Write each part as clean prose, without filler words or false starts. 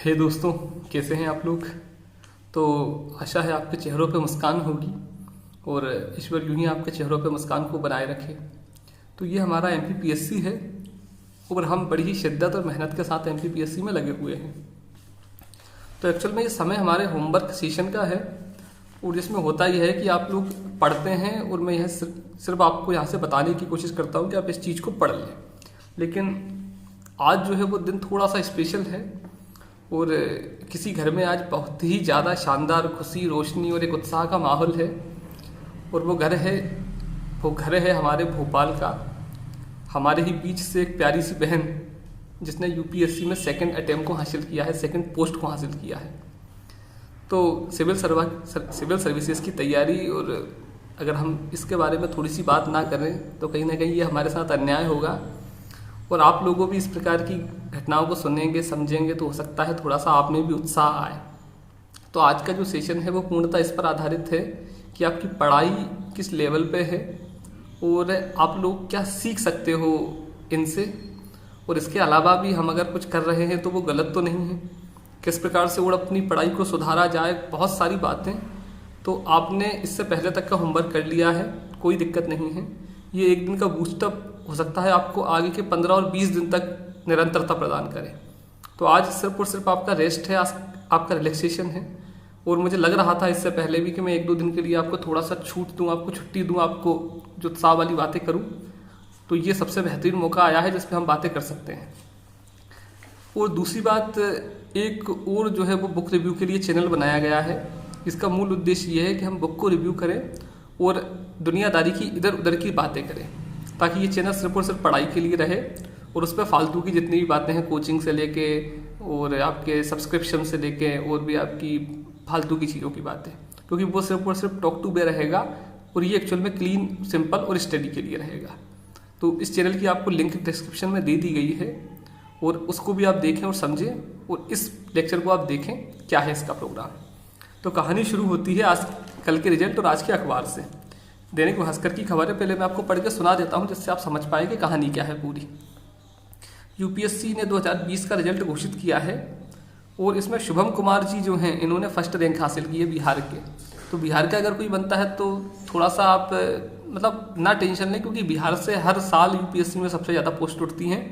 हे दोस्तों, कैसे हैं आप लोग। तो आशा है आपके चेहरों पे मुस्कान होगी और ईश्वर यूं ही आपके चेहरों पे मुस्कान को बनाए रखे। तो ये हमारा एमपीपीएससी है और हम बड़ी ही शिद्दत और मेहनत के साथ एमपीपीएससी में लगे हुए हैं। तो एक्चुअल में ये समय हमारे होमवर्क सेशन का है और जिसमें होता यह है कि आप लोग पढ़ते हैं और मैं यह सिर्फ आपको यहाँ से बताने की कोशिश करता हूँ कि आप इस चीज़ को पढ़ लें। लेकिन आज जो है वो दिन थोड़ा सा स्पेशल है और किसी घर में आज बहुत ही ज़्यादा शानदार खुशी, रोशनी और एक उत्साह का माहौल है। और वो घर है हमारे भोपाल का। हमारे ही बीच से एक प्यारी सी बहन जिसने यूपीएससी में सेकंड अटेम्प्ट को हासिल किया है, सेकंड पोस्ट को हासिल किया है। तो सिविल सर्विसेज की तैयारी, और अगर हम इसके बारे में थोड़ी सी बात ना करें तो कहीं ना कहीं ये हमारे साथ अन्याय होगा। और आप लोगों भी इस प्रकार की घटनाओं को सुनेंगे, समझेंगे तो हो सकता है थोड़ा सा आप में भी उत्साह आए। तो आज का जो सेशन है वो पूर्णतः इस पर आधारित है कि आपकी पढ़ाई किस लेवल पे है और आप लोग क्या सीख सकते हो इनसे। और इसके अलावा भी हम अगर कुछ कर रहे हैं तो वो गलत तो नहीं है, किस प्रकार से और अपनी पढ़ाई को सुधारा जाए, बहुत सारी बातें। तो आपने इससे पहले तक का होमवर्क कर लिया है, कोई दिक्कत नहीं है। ये एक दिन का बूस्टअप हो सकता है आपको आगे के 15 और 20 दिन तक निरंतरता प्रदान करे। तो आज सिर्फ और सिर्फ आपका रेस्ट है, आज आपका रिलैक्सेशन है। और मुझे लग रहा था इससे पहले भी कि मैं 1-2 दिन के लिए आपको थोड़ा सा छूट दूं, आपको छुट्टी दूं, आपको जो उत्साह वाली बातें करूं। तो ये सबसे बेहतरीन मौका आया है जिस पे हम बातें कर सकते हैं। और दूसरी बात, एक और जो है वो बुक रिव्यू के लिए चैनल बनाया गया है। इसका मूल उद्देश्य ये है कि हम बुक को रिव्यू करें और दुनियादारी की इधर उधर की बातें करें, ताकि ये चैनल सिर्फ और सिर्फ पढ़ाई के लिए रहे और उस पर फालतू की जितनी भी बातें हैं, कोचिंग से लेके और आपके सब्सक्रिप्शन से लेके और भी आपकी फालतू की चीज़ों की बातें, क्योंकि वो सिर्फ और सिर्फ टॉक टू बे रहेगा और ये एक्चुअल में क्लीन, सिंपल और स्टडी के लिए रहेगा। तो इस चैनल की आपको लिंक डिस्क्रिप्शन में दे दी गई है और उसको भी आप देखें और समझें और इस लेक्चर को आप देखें क्या है इसका प्रोग्राम। तो कहानी शुरू होती है आज कल के रिजल्ट और आज के अखबार से। दैनिक भास्कर की खबर है, पहले मैं आपको पढ़ के सुना देता हूं जिससे आप समझ पाए कि कहानी क्या है पूरी। यूपीएससी ने 2020 का रिजल्ट घोषित किया है और इसमें शुभम कुमार जी जो हैं इन्होंने फर्स्ट रैंक हासिल की है बिहार के। तो बिहार का अगर कोई बनता है तो थोड़ा सा आप मतलब ना टेंशन लें, क्योंकि बिहार से हर साल यूपीएससी में सबसे ज़्यादा पोस्ट उठती हैं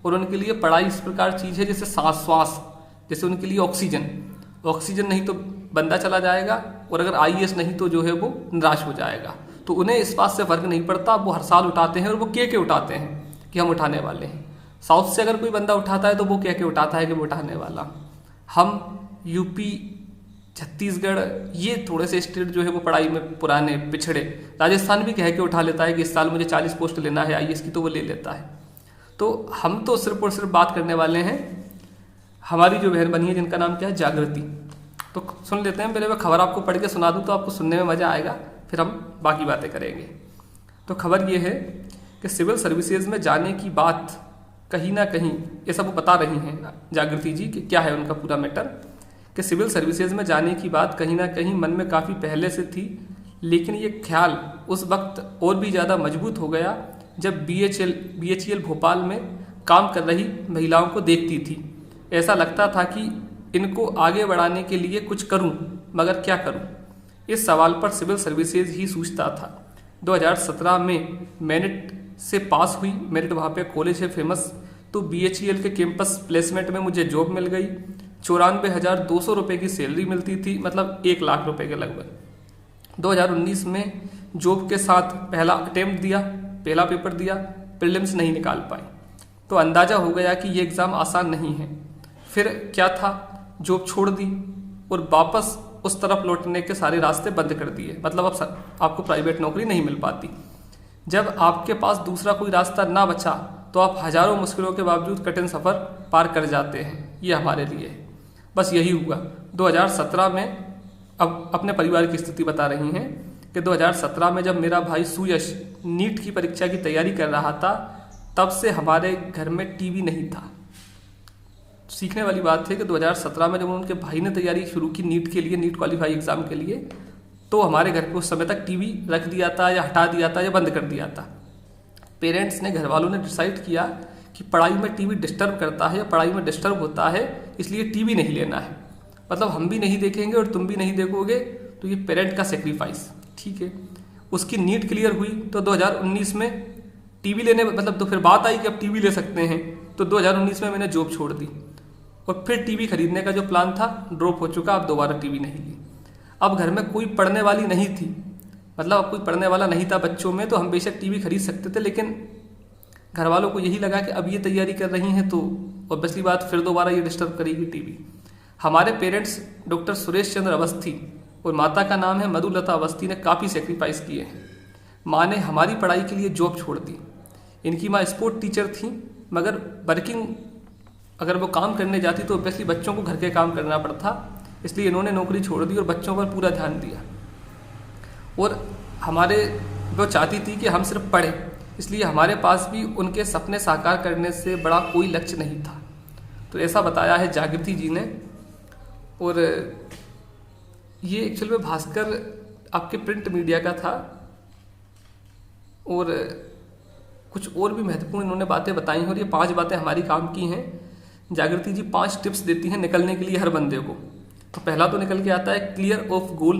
और उनके लिए पढ़ाई इस प्रकार चीज़ है जैसे श्वास, जैसे उनके लिए ऑक्सीजन नहीं तो बंदा चला जाएगा और अगर आईएएस नहीं तो जो है वो निराश हो जाएगा। तो उन्हें इस बात से फर्क नहीं पड़ता, वो हर साल उठाते हैं और वो के उठाते हैं कि हम उठाने वाले हैं। साउथ से अगर कोई बंदा उठाता है तो वो के उठाता है कि वो उठाने वाला। हम यूपी, छत्तीसगढ़, ये थोड़े से स्टेट जो है वो पढ़ाई में पुराने पिछड़े, राजस्थान भी कह के उठा लेता है कि इस साल मुझे 40 पोस्ट लेना है आईएएस की, तो वो ले लेता है। तो हम तो सिर्फ और सिर्फ बात करने वाले हैं हमारी जो बहन बनी है जिनका नाम क्या है, जागृति। तो सुन लेते हैं, पहले मैं खबर आपको पढ़ के सुना दूं तो आपको सुनने में मज़ा आएगा, फिर हम बाकी बातें करेंगे। तो खबर ये है कि सिविल सर्विसेज में जाने की बात कहीं ना कहीं, ये सब वो बता रही हैं जागृति जी कि क्या है उनका पूरा मैटर, कि सिविल सर्विसेज में जाने की बात कहीं ना कहीं मन में काफ़ी पहले से थी, लेकिन ये ख्याल उस वक्त और भी ज़्यादा मजबूत हो गया जब बीएचईएल भोपाल में काम कर रही महिलाओं को देखती थी। ऐसा लगता था कि इनको आगे बढ़ाने के लिए कुछ करूं, मगर क्या करूं। इस सवाल पर सिविल सर्विसेज ही सोचता था। 2017 में मेरिट से पास हुई, मेरिट वहाँ पे कॉलेज है फेमस, तो बीएचईएल के कैंपस प्लेसमेंट में मुझे जॉब मिल गई। 94,200 रुपये की सैलरी मिलती थी, मतलब 1 लाख रुपए के लगभग। 2019 में जॉब के साथ पहला अटेम्प्ट दिया, पहला पेपर दिया, प्रीलिम्स नहीं निकाल पाए, तो अंदाजा हो गया कि ये एग्ज़ाम आसान नहीं है। फिर क्या था, जॉब छोड़ दी और वापस उस तरफ लौटने के सारे रास्ते बंद कर दिए, मतलब अब आपको प्राइवेट नौकरी नहीं मिल पाती। जब आपके पास दूसरा कोई रास्ता ना बचा तो आप हजारों मुश्किलों के बावजूद कठिन सफ़र पार कर जाते हैं। ये हमारे लिए बस यही हुआ। 2017 में, अब अपने परिवार की स्थिति बता रही हैं कि 2017 में जब मेरा भाई सुयश नीट की परीक्षा की तैयारी कर रहा था, तब से हमारे घर में टीवी नहीं था। सीखने वाली बात है कि 2017 में जब उनके भाई ने तैयारी शुरू की नीट के लिए, नीट क्वालिफाई एग्जाम के लिए, तो हमारे घर पे उस समय तक टीवी रख दिया था या हटा दिया था या बंद कर दिया था। पेरेंट्स ने, घर वालों ने डिसाइड किया कि पढ़ाई में टीवी डिस्टर्ब करता है या पढ़ाई में डिस्टर्ब होता है इसलिए टीवी नहीं लेना है। मतलब हम भी नहीं देखेंगे और तुम भी नहीं देखोगे, तो ये पेरेंट का सेक्रीफाइस, ठीक है। उसकी नीड क्लियर हुई तो 2019 में टीवी लेने, मतलब तो फिर बात आई कि अब टीवी ले सकते हैं, तो 2019 में मैंने जॉब छोड़ दी और फिर टीवी खरीदने का जो प्लान था ड्रॉप हो चुका। अब दोबारा टीवी नहीं ली। अब घर में कोई पढ़ने वाली नहीं थी, मतलब अब कोई पढ़ने वाला नहीं था बच्चों में, तो हम बेशक टीवी खरीद सकते थे, लेकिन घर वालों को यही लगा कि अब ये तैयारी कर रही हैं तो ऑब्वियसली बात फिर दोबारा ये डिस्टर्ब करेगी टीवी। हमारे पेरेंट्स डॉक्टर सुरेश चंद्र अवस्थी और माता का नाम है मधुलता अवस्थी ने काफ़ी सेक्रीफाइस किए हैं। माँ ने हमारी पढ़ाई के लिए जॉब छोड़ दी। इनकी माँ स्पोर्ट टीचर थी, मगर वर्किंग अगर वो काम करने जाती तो ऑब्वियसली बच्चों को घर के काम करना पड़ता, इसलिए इन्होंने नौकरी छोड़ दी और बच्चों पर पूरा ध्यान दिया। और हमारे वो चाहती थी कि हम सिर्फ पढ़ें, इसलिए हमारे पास भी उनके सपने साकार करने से बड़ा कोई लक्ष्य नहीं था। तो ऐसा बताया है जागृति जी ने। और ये एक्चुअल में भास्कर आपके प्रिंट मीडिया का था, और कुछ और भी महत्वपूर्ण इन्होंने बातें बताई हैं, और ये 5 बातें हमारी काम की हैं। जागृति जी 5 टिप्स देती हैं निकलने के लिए हर बंदे को। तो पहला तो निकल के आता है क्लियर ऑफ गोल।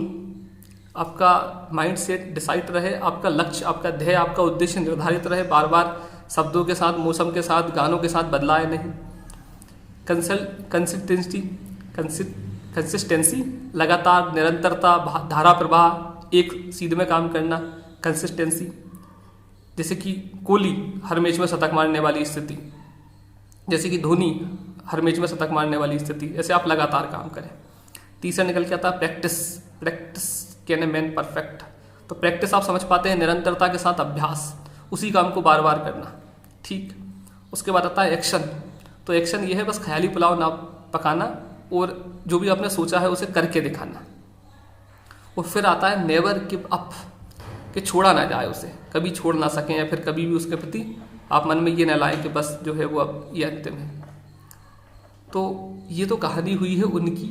आपका माइंड सेट डिसाइड रहे, आपका लक्ष्य, आपका ध्येय, आपका उद्देश्य निर्धारित रहे, बार बार शब्दों के साथ, मौसम के साथ, गानों के साथ बदलाए नहीं। कंसिस्टेंसी, लगातार, निरंतरता, धारा प्रवाह, एक सीध में काम करना, कंसिस्टेंसी। जैसे कि कोहली हर मैच में शतक मारने वाली स्थिति, जैसे कि धोनी हर मैच में शतक मारने वाली स्थिति, ऐसे आप लगातार काम करें। तीसरा निकल के आता है practice can a man perfect. तो प्रैक्टिस आप समझ पाते हैं, निरंतरता के साथ अभ्यास, उसी काम को बार बार करना, ठीक। उसके बाद आता है एक्शन। तो एक्शन ये है बस ख्याली पुलाव ना पकाना, और जो भी आपने सोचा है उसे करके दिखाना। और फिर आता है नेवर गिव अप, कि छोड़ा ना जाए उसे, कभी छोड़ ना सकें, या फिर कभी भी उसके प्रति आप मन में ये न लाएं कि बस जो है वो अब ये अंतिम है। तो ये तो कहानी हुई है उनकी,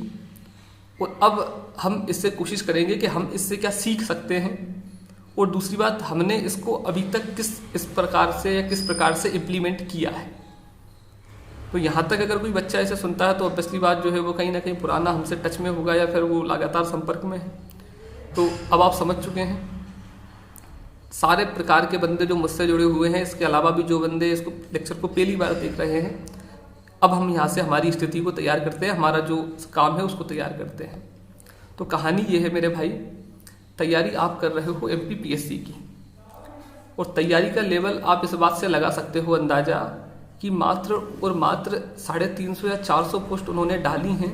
और अब हम इससे कोशिश करेंगे कि हम इससे क्या सीख सकते हैं, और दूसरी बात हमने इसको अभी तक किस प्रकार से इम्प्लीमेंट किया है। तो यहाँ तक अगर कोई बच्चा ऐसे सुनता है तो ऑब्वियसली बात जो है वो कहीं ना कहीं पुराना हमसे टच में होगा, या फिर वो लगातार संपर्क में है। तो अब आप समझ चुके हैं सारे प्रकार के बंदे जो मुझसे जुड़े हुए हैं, इसके अलावा भी जो बंदे इसको लेक्चर को पहली बार देख रहे हैं। अब हम यहाँ से हमारी स्थिति को तैयार करते हैं, हमारा जो काम है उसको तैयार करते हैं। तो कहानी ये है मेरे भाई, तैयारी आप कर रहे हो MPPSC की, और तैयारी का लेवल आप इस बात से लगा सकते हो अंदाजा कि मात्र और मात्र 350 या 400 पोस्ट उन्होंने डाली हैं,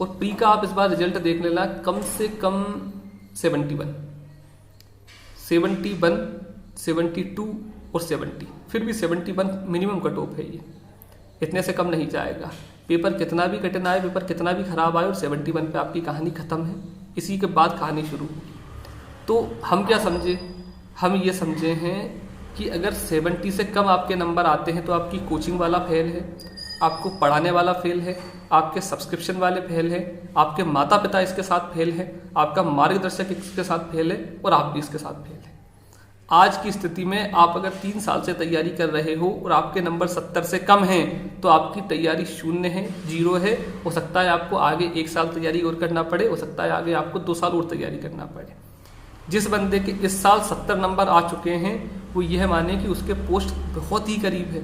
और प्री का आप इस बार रिजल्ट देख लेना, कम से कम 71, 72 और 70, फिर भी 71 मिनिमम कट ऑफ है। ये इतने से कम नहीं जाएगा। पेपर कितना भी कठिन आए, पेपर कितना भी खराब आए, और 71 पे आपकी कहानी खत्म है। इसी के बाद कहानी शुरू होगी। तो हम क्या समझे, हम ये समझे हैं कि अगर 70 से कम आपके नंबर आते हैं तो आपकी कोचिंग वाला फेल है, आपको पढ़ाने वाला फेल है, आपके सब्सक्रिप्शन वाले फेल है, आपके माता पिता इसके साथ फेल है, आपका मार्गदर्शक इसके साथ फेल है, और आप भी इसके साथ फेल है। आज की स्थिति में आप अगर 3 साल से तैयारी कर रहे हो और आपके नंबर 70 से कम हैं, तो आपकी तैयारी 0 है, 0 है। हो सकता है आपको आगे 1 साल तैयारी और करना पड़े, हो सकता है आगे आपको 2 साल और तैयारी करना पड़े। जिस बंदे के इस साल 70 नंबर आ चुके हैं वो यह माने कि उसके पोस्ट बहुत ही करीब है,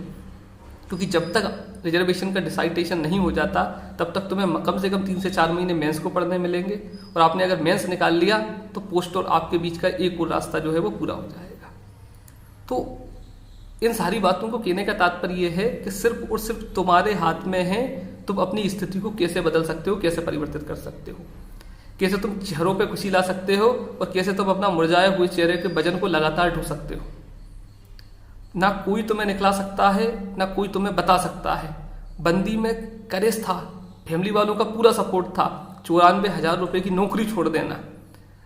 क्योंकि जब तक रिजर्वेशन का डिसाइडेशन नहीं हो जाता तब तक तुम्हें कम से कम 3 से 4 महीने मेंस को पढ़ने मिलेंगे, और आपने अगर मेंस निकाल लिया तो पोस्ट और आपके बीच का एक और रास्ता जो है वो पूरा हो जाएगा। तो इन सारी बातों को कहने का तात्पर्य है कि सिर्फ और सिर्फ तुम्हारे हाथ में है, तुम अपनी स्थिति को कैसे बदल सकते हो, कैसे परिवर्तित कर सकते हो, कैसे तुम चेहरों पे खुशी ला सकते हो, और कैसे तुम अपना मुरझाए हुए चेहरे के वजन को लगातार ढो सकते हो। ना कोई तुम्हें निकला सकता है, ना कोई तुम्हें बता सकता है। बंदी में करेज था, फैमिली वालों का पूरा सपोर्ट था। 94,000 रुपये की नौकरी छोड़ देना,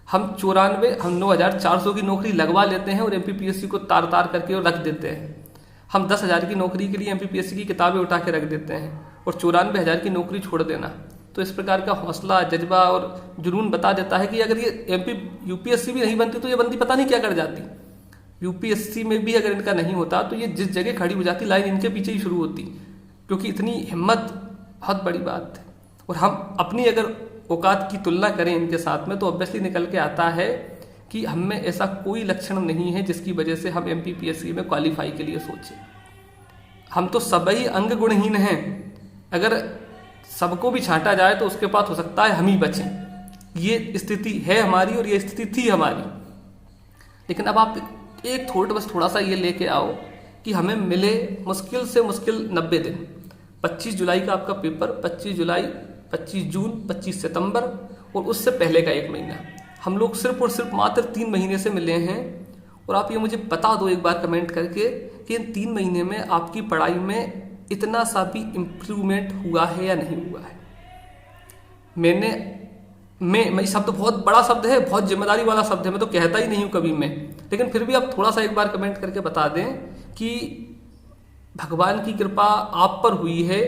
हम 9,400 की नौकरी लगवा लेते हैं और MPPSC को तार तार करके और रख देते हैं। हम 10,000 की नौकरी के लिए MPPSC की किताबें उठा के रख देते हैं, और 94,000 की नौकरी छोड़ देना। तो इस प्रकार का हौसला, जज्बा और जुनून बता देता है कि अगर ये UPSC भी नहीं बनती तो ये बंदी पता नहीं क्या कर जाती। UPSC में भी अगर इनका नहीं होता तो ये जिस जगह खड़ी हो जाती, लाइन इनके पीछे ही शुरू होती, क्योंकि इतनी हिम्मत बहुत बड़ी बात है। और हम अपनी अगर औकात की तुलना करें इनके साथ में तो ऑब्वियसली निकल के आता है कि हम में ऐसा कोई लक्षण नहीं है जिसकी वजह से हम MPPSC में क्वालिफाई के लिए सोचें। हम तो सभी अंग गुणहीन हैं। अगर सबको भी छांटा जाए तो उसके पास हो सकता है हम ही बचें। ये स्थिति है हमारी और ये स्थिति थी हमारी। लेकिन अब आप एक थोड़ा सा ये लेके आओ कि हमें मिले मुश्किल से मुश्किल 90 दिन। 25 जुलाई का आपका पेपर, 25 जुलाई, 25 जून, 25 सितंबर और उससे पहले का 1 महीना। हम लोग सिर्फ और सिर्फ मात्र 3 महीने से मिले हैं। और आप ये मुझे बता दो एक बार कमेंट करके कि इन 3 महीने में आपकी पढ़ाई में इतना सा भी इम्प्रूवमेंट हुआ है या नहीं हुआ है। मैं शब्द बहुत बड़ा शब्द है, बहुत जिम्मेदारी वाला शब्द है, मैं तो कहता ही नहीं हूं कभी मैं। लेकिन फिर भी आप थोड़ा सा एक बार कमेंट करके बता दें कि भगवान की कृपा आप पर हुई है,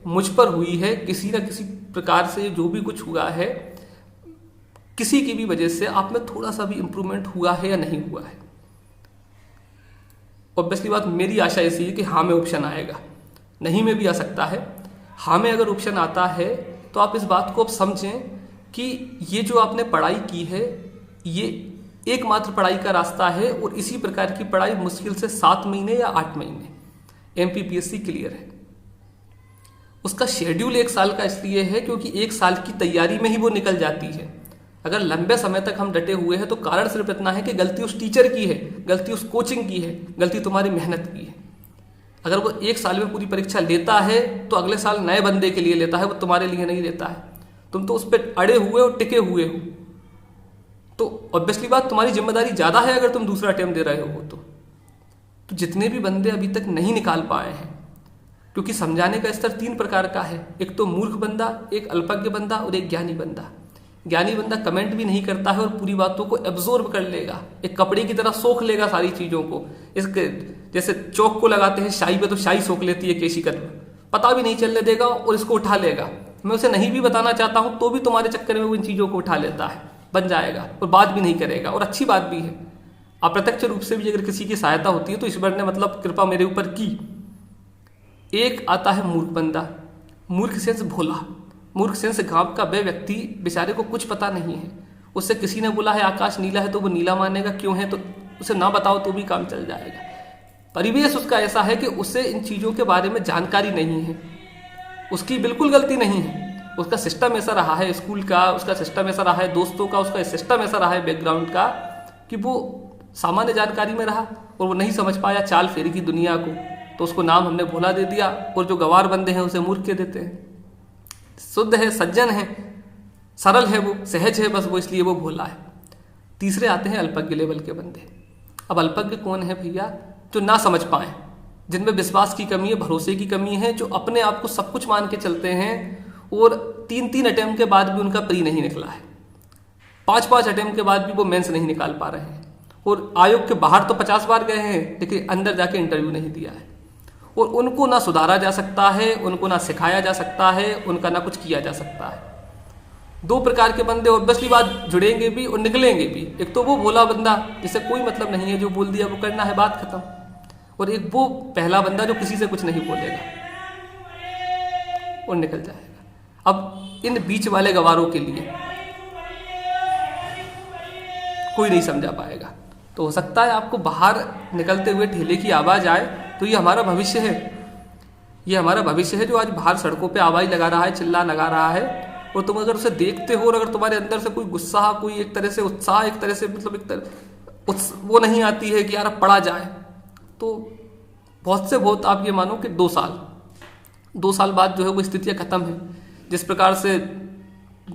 मुझ पर हुई है, किसी न किसी प्रकार से जो भी कुछ हुआ है, किसी की भी वजह से आप में थोड़ा सा भी इंप्रूवमेंट हुआ है या नहीं हुआ है। ऑब्वियसली बात मेरी आशा ऐसी है कि हाँ में ऑप्शन आएगा, नहीं में भी आ सकता है। हाँ में अगर ऑप्शन आता है तो आप इस बात को अब समझें कि ये जो आपने पढ़ाई की है ये एकमात्र पढ़ाई का रास्ता है और इसी प्रकार की पढ़ाई मुश्किल से 7 महीने या 8 महीने MPPSC क्लियर है। उसका शेड्यूल 1 साल का इसलिए है क्योंकि 1 साल की तैयारी में ही वो निकल जाती है। अगर लंबे समय तक हम डटे हुए हैं तो कारण सिर्फ इतना है कि गलती उस टीचर की है, गलती उस कोचिंग की है, गलती तुम्हारी मेहनत की है। अगर वो 1 साल में पूरी परीक्षा लेता है तो अगले साल नए बंदे के लिए लेता है, वो तुम्हारे लिए नहीं लेता है। तुम तो उस पर अड़े हुए और टिके हुए हो, तो ऑब्वियसली बात तुम्हारी जिम्मेदारी ज्यादा है अगर तुम दूसरा अटेम्प्ट दे रहे हो तो जितने भी बंदे अभी तक नहीं निकाल पाए हैं, क्योंकि समझाने का स्तर 3 प्रकार का है, एक तो मूर्ख बंदा, एक अल्पज्ञ बंदा और एक ज्ञानी बंदा। ज्ञानी बंदा कमेंट भी नहीं करता है और पूरी बातों को एब्जॉर्ब कर लेगा, एक कपड़े की तरह सोख लेगा सारी चीजों को। इसके जैसे चौक को लगाते हैं शाई पे तो शाई सोख लेती है केशी कद्म, पता भी नहीं चलने देगा और इसको उठा लेगा। मैं उसे नहीं भी बताना चाहता हूं तो भी तुम्हारे चक्कर में वो इन चीजों को उठा लेता है, बन जाएगा और बात भी नहीं करेगा। और अच्छी बात भी है, अप्रत्यक्ष रूप से भी अगर किसी की सहायता होती है तो ईश्वर ने मतलब कृपा मेरे ऊपर की। एक आता है मूर्ख बंदा, मूर्ख सेंस भोला, मूर्ख सेंस गांव का वह व्यक्ति बेचारे को कुछ पता नहीं है। उससे किसी ने बोला है आकाश नीला है तो वो नीला मानेगा, क्यों है तो उसे ना बताओ तो भी काम चल जाएगा। परिवेश उसका ऐसा है कि उसे इन चीजों के बारे में जानकारी नहीं है। उसकी बिल्कुल गलती नहीं है, उसका सिस्टम ऐसा रहा है स्कूल का, उसका सिस्टम ऐसा रहा है दोस्तों का, उसका सिस्टम ऐसा रहा है बैकग्राउंड का कि वो सामान्य जानकारी में रहा और वो नहीं समझ पाया चाल फेरी की दुनिया को, तो उसको नाम हमने भोला दे दिया। और जो गवार बंदे हैं उसे मूर्ख के देते हैं। शुद्ध है, सज्जन है, सरल है, वो सहज है, बस वो इसलिए वो भोला है। तीसरे आते हैं अल्पज्ञ लेवल के बंदे। अब अल्पज्ञ कौन है भैया? जो ना समझ पाए, जिनमें विश्वास की कमी है, भरोसे की कमी है, जो अपने आप को सब कुछ मान के चलते हैं और 3 अटेम्प्ट के बाद भी उनका प्री नहीं निकला है, 5 अटेम्प्ट के बाद भी वो मेंस नहीं निकाल पा रहे हैं और आयोग के बाहर तो 50 बार गए हैं लेकिन अंदर जाके इंटरव्यू नहीं दिया है। और उनको ना सुधारा जा सकता है, उनको ना सिखाया जा सकता है, उनका ना कुछ किया जा सकता है। 2 प्रकार के बंदे ऑब्वियसली बात जुड़ेंगे भी और निकलेंगे भी। एक तो वो भोला बंदा जिसे कोई मतलब नहीं है, जो बोल दिया वो करना है, बात खत्म। और एक वो पहला बंदा जो किसी से कुछ नहीं बोलेगा और निकल जाएगा। अब इन बीच वाले गवारों के लिए कोई नहीं समझा पाएगा। तो हो सकता है आपको बाहर निकलते हुए ठेले की आवाज आए तो ये हमारा भविष्य है, ये हमारा भविष्य है जो आज बाहर सड़कों पे आवाज लगा रहा है, चिल्ला लगा रहा है। और तुम अगर उसे देखते हो और अगर तुम्हारे अंदर से कोई गुस्सा, कोई एक तरह से उत्साह, एक तरह से मतलब एक तरह वो नहीं आती है कि यार अब पढ़ा जाए, तो बहुत से बहुत आप ये मानो कि 2 साल बाद जो है वो स्थितियाँ खत्म है। जिस प्रकार से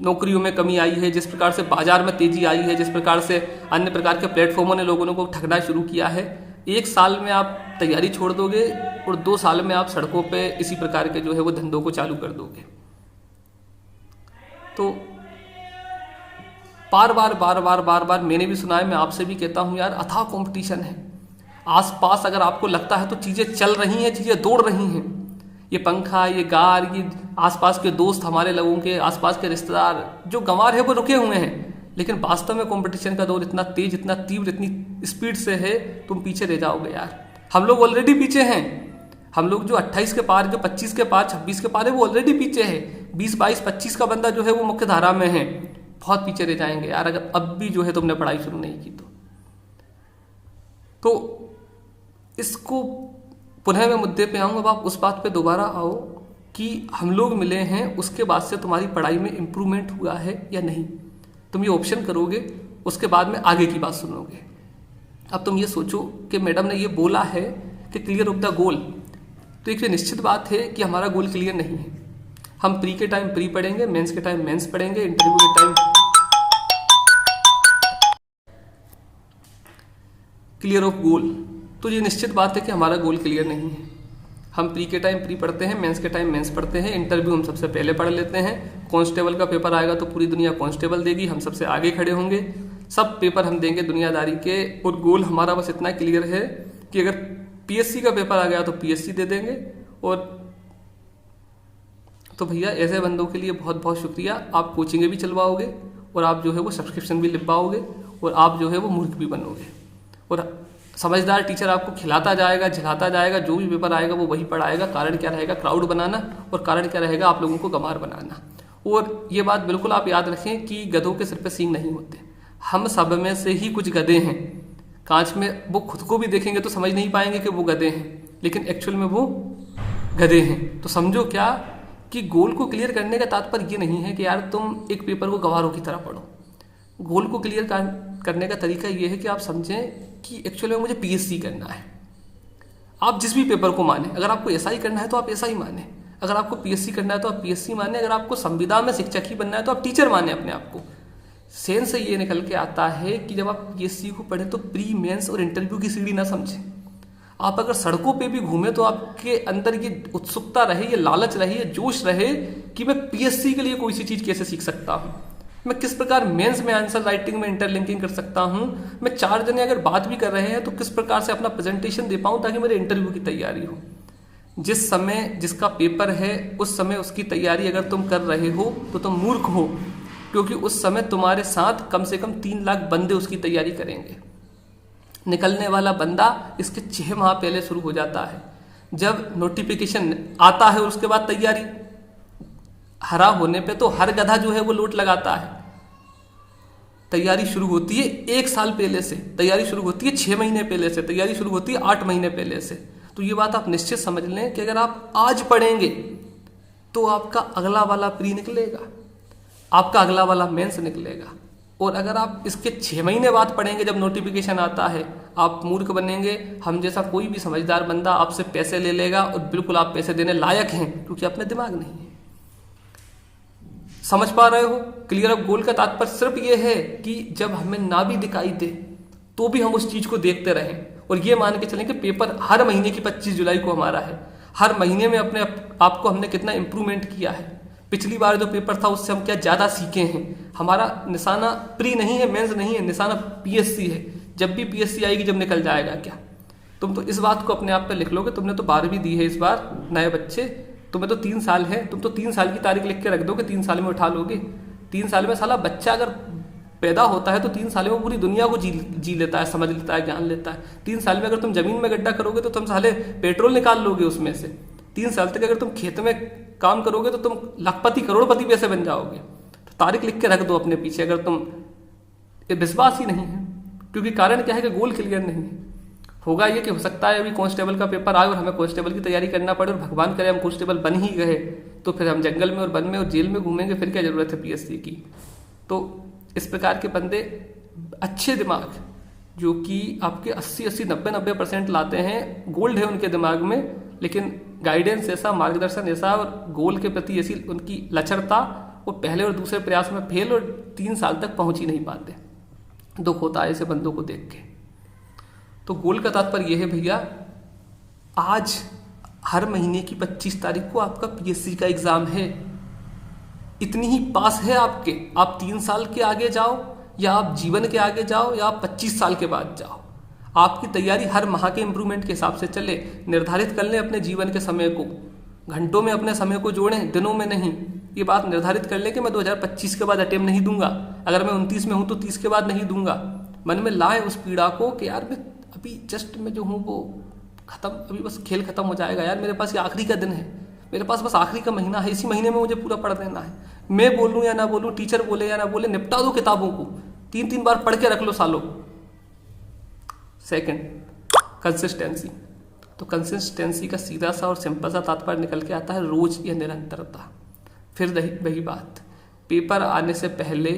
नौकरियों में कमी आई है, जिस प्रकार से बाजार में तेजी आई है, जिस प्रकार से अन्य प्रकार के प्लेटफॉर्मों ने लोगों को ठगना शुरू किया है, 1 साल में आप तैयारी छोड़ दोगे और 2 साल में आप सड़कों पे इसी प्रकार के जो है वो धंधों को चालू कर दोगे। तो बार बार मैंने भी सुना है, मैं आपसे भी कहता हूं यार, अथाह कंपटीशन है आसपास। अगर आपको लगता है तो चीजें चल रही हैं, चीजें दौड़ रही हैं, ये पंखा, ये गार, ये आसपास के दोस्त, हमारे लोगों के आसपास के रिश्तेदार जो गंवार है वो रुके हुए हैं। लेकिन वास्तव में कंपटीशन का दौर इतना तेज, इतना तीव्र, इतनी स्पीड से है, तुम पीछे रह जाओगे यार। हम लोग ऑलरेडी पीछे हैं, हम लोग जो 28 के पार, जो 25 के पार, 26 के पार है, वो ऑलरेडी पीछे है। 20, 22, 25 का बंदा जो है वो मुख्य धारा में है, बहुत पीछे रह जाएंगे यार अगर अब भी जो है तुमने पढ़ाई शुरू नहीं की तो इसको पुनः मैं मुद्दे पे आऊँगा। अब आप उस बात पे दोबारा आओ कि हम लोग मिले हैं, उसके बाद से तुम्हारी पढ़ाई में इम्प्रूवमेंट हुआ है या नहीं। तुम ये ऑप्शन करोगे, उसके बाद में आगे की बात सुनोगे। अब तुम ये सोचो कि मैडम ने ये बोला है कि क्लियर ऑफ द गोल, तो एक निश्चित बात है कि हमारा गोल क्लियर नहीं है। हम प्री के टाइम प्री पढ़ेंगे, मेंस के टाइम मेंस पढ़ेंगे, इंटरव्यू के टाइम क्लियर ऑफ गोल, तो ये निश्चित बात है कि हमारा गोल क्लियर नहीं है। हम प्री के टाइम प्री पढ़ते हैं, मेंस के टाइम मेंस पढ़ते हैं, इंटरव्यू हम सबसे पहले पढ़ लेते हैं। कांस्टेबल का पेपर आएगा तो पूरी दुनिया कांस्टेबल देगी, हम सबसे आगे खड़े होंगे, सब पेपर हम देंगे दुनियादारी के। और गोल हमारा बस इतना क्लियर है कि अगर पीएससी का पेपर आ गया तो पीएससी दे देंगे। और तो भैया ऐसे बंदों के लिए बहुत बहुत शुक्रिया। आप कोचिंगें भी चलवाओगे और आप जो है वो सब्सक्रिप्शन भी लिखवाओगे और आप जो है वो मूर्ख भी बनोगे। और समझदार टीचर आपको खिलाता जाएगा, झिलाता जाएगा, जो भी पेपर आएगा वो वही पढ़ाएगा। कारण क्या रहेगा? क्राउड बनाना। और कारण क्या रहेगा? आप लोगों को गंवार बनाना। और ये बात बिल्कुल आप याद रखें कि गधों के सिर पे सींग नहीं होते। हम सब में से ही कुछ गधे हैं। कांच में वो खुद को भी देखेंगे तो समझ नहीं पाएंगे कि वो गधे हैं, लेकिन एक्चुअल में वो गधे हैं। तो समझो क्या कि गोल को क्लियर करने का तात्पर्य ये नहीं है कि यार तुम एक पेपर को गंवारों की तरह पढ़ो। गोल को क्लियर करने का तरीका ये है कि आप समझें कि एक्चुअली में मुझे पीएससी करना है। आप जिस भी पेपर को माने, अगर आपको ऐसा ही करना है तो आप ऐसा ही माने, अगर आपको पीएससी करना है तो आप पीएससी माने, अगर आपको संविधान में शिक्षक ही बनना है तो आप टीचर माने अपने आप को। सेंस से ये निकल के आता है कि जब आप पीएससी को पढ़े तो प्री मेंस और इंटरव्यू की सीढ़ी ना समझें। आप अगर सड़कों पे भी घूमे तो आपके अंदर ये उत्सुकता रहे, ये लालच रहे, ये जोश रहे कि मैं पीएससी के लिए कोई सी चीज़ कैसे सीख सकता हूँ, मैं किस प्रकार मेंस में आंसर राइटिंग में इंटरलिंकिंग कर सकता हूँ, मैं 4 जने अगर बात भी कर रहे हैं तो किस प्रकार से अपना प्रेजेंटेशन दे पाऊँ ताकि मेरे इंटरव्यू की तैयारी हो। जिस समय जिसका पेपर है उस समय उसकी तैयारी अगर तुम कर रहे हो तो तुम मूर्ख हो, क्योंकि उस समय तुम्हारे साथ कम से कम 3 लाख बंदे उसकी तैयारी करेंगे। निकलने वाला बंदा इसके 6 माह पहले शुरू हो जाता है। जब नोटिफिकेशन आता है उसके बाद तैयारी, हरा होने पे तो हर गधा जो है वो लोट लगाता है। तैयारी शुरू होती है 1 साल पहले से, तैयारी शुरू होती है 6 महीने पहले से, तैयारी शुरू होती है 8 महीने पहले से। तो ये बात आप निश्चित समझ लें कि अगर आप आज पढ़ेंगे तो आपका अगला वाला प्री निकलेगा, आपका अगला वाला मेंस निकलेगा। और अगर आप इसके 6 महीने बाद पढ़ेंगे जब नोटिफिकेशन आता है, आप मूर्ख बनेंगे। हम जैसा कोई भी समझदार बंदा आपसे पैसे ले लेगा और बिल्कुल आप पैसे देने लायक हैं, क्योंकि आप में दिमाग नहीं है। समझ पा रहे हो? क्लियर ऑफ गोल का तात्पर्य सिर्फ ये है कि जब हमें ना भी दिखाई दे तो भी हम उस चीज को देखते रहें और ये मान के चलें कि पेपर हर महीने की 25 जुलाई को हमारा है। हर महीने में अपने आप को हमने कितना इंप्रूवमेंट किया है, पिछली बार जो पेपर था उससे हम क्या ज़्यादा सीखे हैं। हमारा निशाना प्री नहीं है, मेंस नहीं है, निशाना पीएससी है। जब भी पीएससी आएगी जब निकल जाएगा क्या। तुम तो इस बात को अपने आप पे लिख लोगे। तुमने तो 12वीं दी है इस बार, नए बच्चे, तुम्हें तो 3 साल है, तुम तो 3 साल की तारीख लिख के रख दोगे, 3 साल में उठा लोगे। 3 साल में साला बच्चा अगर पैदा होता है तो 3 साल में पूरी दुनिया को जी लेता है, समझ लेता है, ज्ञान लेता है। 3 साल में अगर तुम जमीन में गड्ढा करोगे तो तुम साले पेट्रोल निकाल लोगे उसमें से। 3 साल तक अगर तुम खेत में काम करोगे तो तुम लाखपति करोड़पति पैसे बन जाओगे। तो तारीख लिख के रख दो अपने पीछे अगर तुम, ये विश्वास ही नहीं है। क्योंकि कारण क्या है कि गोल क्लियर नहीं है। होगा ये कि हो सकता है अभी कांस्टेबल का पेपर आए और हमें कांस्टेबल की तैयारी करना पड़े और भगवान करे हम कांस्टेबल बन ही गए तो फिर हम जंगल में और वन में और जेल में घूमेंगे, फिर क्या जरूरत है पीएससी की। तो इस प्रकार के बंदे अच्छे दिमाग जो कि आपके 80-80, 90-90% लाते हैं, गोल्ड है उनके दिमाग में, लेकिन गाइडेंस ऐसा, मार्गदर्शन ऐसा और गोल के प्रति ऐसी उनकी लचरता, वो पहले और दूसरे प्रयास में फेल और 3 साल तक पहुंच ही नहीं पाते। दुख होता है ऐसे बंदों को देख के। तो गोल का तात्पर्य यह है भैया, आज हर महीने की 25 तारीख को आपका पीएससी का एग्जाम है। इतनी ही पास है आपके। आप 3 साल के आगे जाओ या आप जीवन के आगे जाओ या आप 25 साल के बाद जाओ, आपकी तैयारी हर माह के इंप्रूवमेंट के हिसाब से चले। निर्धारित कर लें अपने जीवन के समय को, घंटों में अपने समय को जोड़ें, दिनों में नहीं। ये बात निर्धारित कर लें कि मैं 2025 के बाद अटेम्प्ट नहीं दूंगा, अगर मैं 29 में हूं तो 30 के बाद नहीं दूंगा। मन में लाएं उस पीड़ा को कि यार मैं अभी जस्ट में जो हूँ वो खत्म, अभी बस खेल खत्म हो जाएगा यार, मेरे पास ये आखिरी का दिन है, मेरे पास बस आखिरी का महीना है, इसी महीने में मुझे पूरा पढ़ देना है। मैं बोलूँ या ना बोलूँ, टीचर बोले या ना बोले, निपटा दो किताबों को, 3-3 बार पढ़ के रख लो सालों। Second, consistency. तो कंसिस्टेंसी का सीधा सा और सिंपल सा तात्पर्य निकल के आता है रोज या निरंतरता। फिर वही बात, पेपर आने से पहले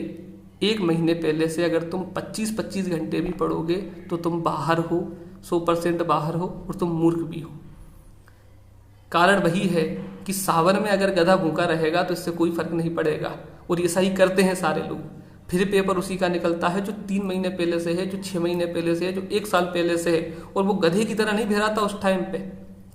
1 महीने पहले से अगर तुम 25-25 घंटे भी पढ़ोगे तो तुम बाहर हो, 100% बाहर हो, और तुम मूर्ख भी हो। कारण वही है कि सावन में अगर गधा भूखा रहेगा तो इससे कोई फर्क नहीं पड़ेगा, और ऐसा ही करते हैं सारे लोग। फिर पेपर उसी का निकलता है जो 3 महीने पहले से है, जो 6 महीने पहले से है, जो 1 साल पहले से है, और वो गधे की तरह नहीं भिराता उस टाइम पे।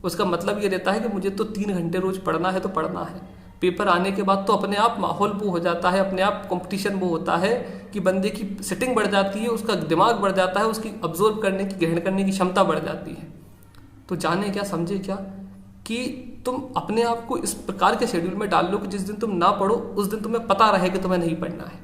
उसका मतलब ये रहता है कि मुझे तो 3 घंटे रोज पढ़ना है तो पढ़ना है। पेपर आने के बाद तो अपने आप माहौल वो हो जाता है, अपने आप कंपटीशन वो होता है कि बंदे की सिटिंग बढ़ जाती है, उसका दिमाग बढ़ जाता है, उसकी ऑब्जर्व करने की, ग्रहण करने की क्षमता बढ़ जाती है। तो जाने क्या समझे क्या कि तुम अपने आप को इस प्रकार के शेड्यूल में डाल लो कि जिस दिन तुम ना पढ़ो उस दिन तुम्हें पता रहे कि तुम्हें नहीं पढ़ना है।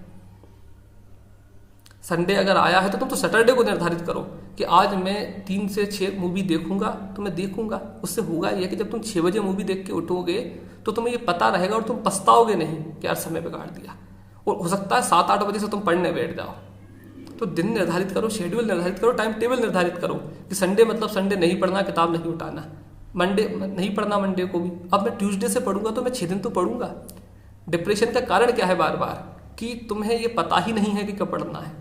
संडे अगर आया है तो तुम तो सैटरडे को निर्धारित करो कि आज मैं 3 से 6 मूवी देखूंगा, तो मैं देखूंगा। उससे होगा यह कि जब तुम 6 बजे मूवी देख के उठोगे तो तुम्हें ये पता रहेगा और तुम पछताओगे नहीं कि यार समय बिगाड़ दिया। और हो सकता है 7-8 बजे से तुम पढ़ने बैठ जाओ। तो दिन निर्धारित करो, शेड्यूल निर्धारित करो, टाइम टेबल निर्धारित करो कि संडे मतलब संडे नहीं पढ़ना, किताब नहीं उठाना। मंडे नहीं पढ़ना, मंडे को भी अब मैं ट्यूसडे से पढ़ूंगा तो मैं 6 दिन तो पढ़ूंगा। डिप्रेशन का कारण क्या है? बार बार कि तुम्हें ये पता ही नहीं है कि कब पढ़ना है,